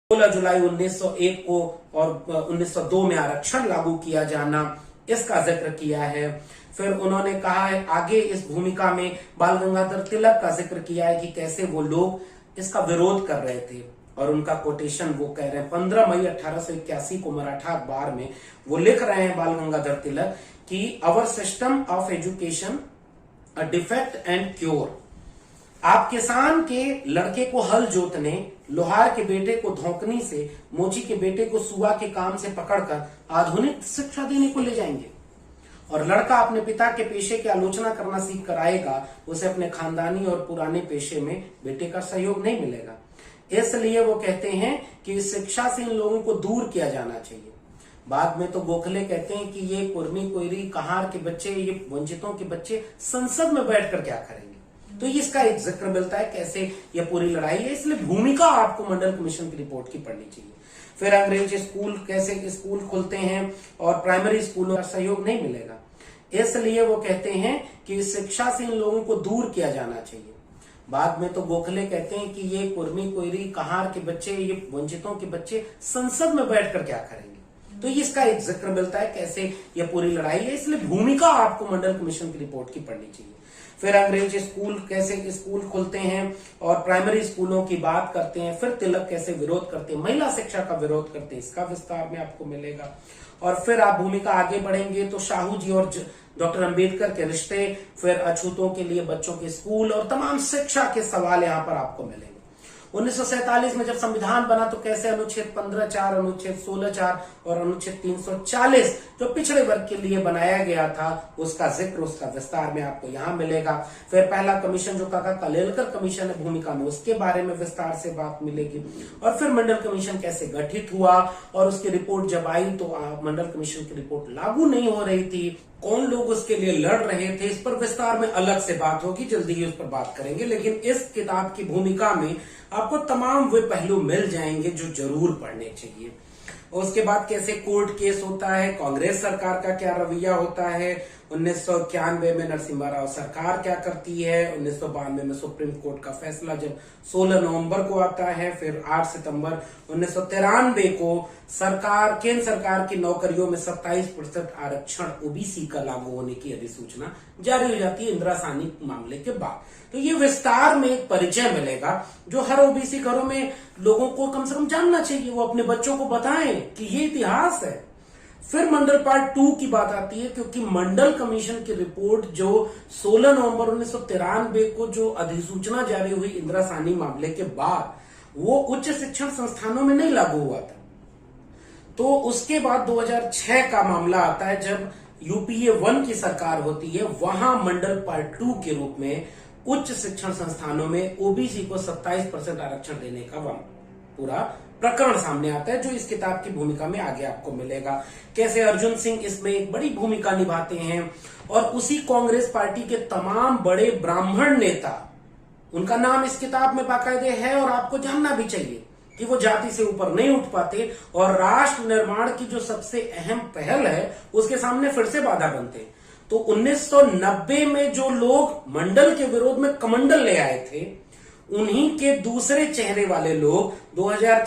16 जुलाई 1901 को और 1902 में आरक्षण लागू किया जाना, इसका जिक्र किया है। फिर उन्होंने कहा है आगे इस भूमिका में बाल गंगाधर तिलक का जिक्र किया है कि कैसे वो लोग इसका विरोध कर रहे थे, और उनका कोटेशन वो कह रहे हैं 15 मई 1881 को मराठा अखबार में वो लिख रहे हैं बाल गंगाधर तिलक कि our system of education a defect and cure. आप किसान के लड़के को हल जोतने, लोहार के बेटे को धोकनी से, मोची के बेटे को सुआ के काम से पकड़कर आधुनिक शिक्षा देने को ले जाएंगे, और लड़का अपने पिता के पेशे की आलोचना करना सीख कर आएगा, उसे अपने खानदानी और पुराने पेशे में बेटे का सहयोग नहीं मिलेगा। इसलिए वो कहते हैं कि शिक्षा से इन लोगों को दूर किया जाना चाहिए। बाद में तो गोखले कहते हैं कि ये कुर्मी कोयरी कहार के बच्चे, ये वंचितों के बच्चे संसद में बैठकर क्या करेंगे। तो इसका एक जिक्र मिलता है कैसे ये पूरी लड़ाई है। इसलिए भूमिका आपको मंडल कमीशन की रिपोर्ट की पढ़नी चाहिए। फिर अंग्रेज स्कूल, कैसे स्कूल खुलते हैं और प्राइमरी स्कूलों का सहयोग नहीं मिलेगा, इसलिए वो कहते हैं कि शिक्षा से इन लोगों को दूर किया जाना चाहिए। बाद में तो गोखले कहते हैं कि ये कुर्मी कोयरी कहार के बच्चे, ये वंचितों के बच्चे संसद में बैठकर क्या करेंगे। तो इसका एक जिक्र मिलता है कैसे ये पूरी लड़ाई है। इसलिए भूमिका आपको मंडल कमीशन की रिपोर्ट की पढ़नी चाहिए। फिर अंग्रेज स्कूल, कैसे स्कूल खुलते हैं और प्राइमरी स्कूलों की बात करते हैं। फिर तिलक कैसे विरोध करते हैं, महिला शिक्षा का विरोध करते हैं, इसका विस्तार में आपको मिलेगा। और फिर आप भूमिका आगे बढ़ेंगे तो शाहू जी और डॉक्टर अंबेडकर के रिश्ते, फिर अछूतों के लिए बच्चों के स्कूल और तमाम शिक्षा के सवाल यहाँ पर आपको मिलेंगे। 1947 में जब संविधान बना तो कैसे अनुच्छेद 15(4), अनुच्छेद 16(4) और अनुच्छेद 340 जो पिछड़े वर्ग के लिए बनाया गया था, उसका जिक्र, उसका विस्तार में आपको यहाँ मिलेगा। फिर पहला कमीशन जो काका कलेलकर कमीशन है भूमिका में, उसके बारे में विस्तार से बात मिलेगी। और फिर मंडल कमीशन कैसे गठित हुआ और उसकी रिपोर्ट जब आई तो मंडल कमीशन की रिपोर्ट लागू नहीं हो रही थी, कौन लोग उसके लिए लड़ रहे थे, इस पर विस्तार में अलग से बात होगी, जल्दी ही उस पर बात करेंगे। लेकिन इस किताब की भूमिका में आपको तमाम वे पहलू मिल जाएंगे जो जरूर पढ़ने चाहिए। और उसके बाद कैसे कोर्ट केस होता है, कांग्रेस सरकार का क्या रवैया होता है, 1991 में नरसिम्हा राव सरकार क्या करती है, 1992 में सुप्रीम कोर्ट का फैसला जब 16 नवंबर को आता है, फिर 8 सितंबर 1993 को सरकार, केंद्र सरकार की नौकरियों में 27% आरक्षण ओबीसी का लागू होने की अधिसूचना जारी हो जाती है इंदिरा साहनी मामले के बाद। तो ये विस्तार में एक परिचय मिलेगा जो हर ओबीसी घरों में लोगों को कम से कम जानना चाहिए, वो अपने बच्चों को बताएं कि ये इतिहास है। फिर मंडल पार्ट 2 की बात आती है, क्योंकि मंडल कमीशन की रिपोर्ट जो 16 नवंबर 1993 को जो अधिसूचना जारी हुई इंदिरा साहनी मामले के बाद, वो उच्च शिक्षण संस्थानों में नहीं लागू हुआ था। तो उसके बाद 2006 का मामला आता है जब यूपीए 1 की सरकार होती है, वहां मंडल पार्ट 2 के रूप में उच्च शिक्षण संस्थानों में ओबीसी को 27% आरक्षण देने का पूरा प्रकरण सामने आता है, जो इस किताब की भूमिका में आगे आपको मिलेगा। कैसे अर्जुन सिंह इसमें एक बड़ी भूमिका निभाते हैं, और उसी कांग्रेस पार्टी के तमाम बड़े ब्राह्मण नेता, उनका नाम इस किताब में बाकायदे है और आपको जानना भी चाहिए कि वो जाति से ऊपर नहीं उठ पाते और राष्ट्र निर्माण की जो सबसे अहम पहल है उसके सामने फिर से बाधा बनते। तो 1990 में जो लोग मंडल के विरोध में कमंडल ले आए थे, उन्हीं के दूसरे चेहरे वाले लोग 2006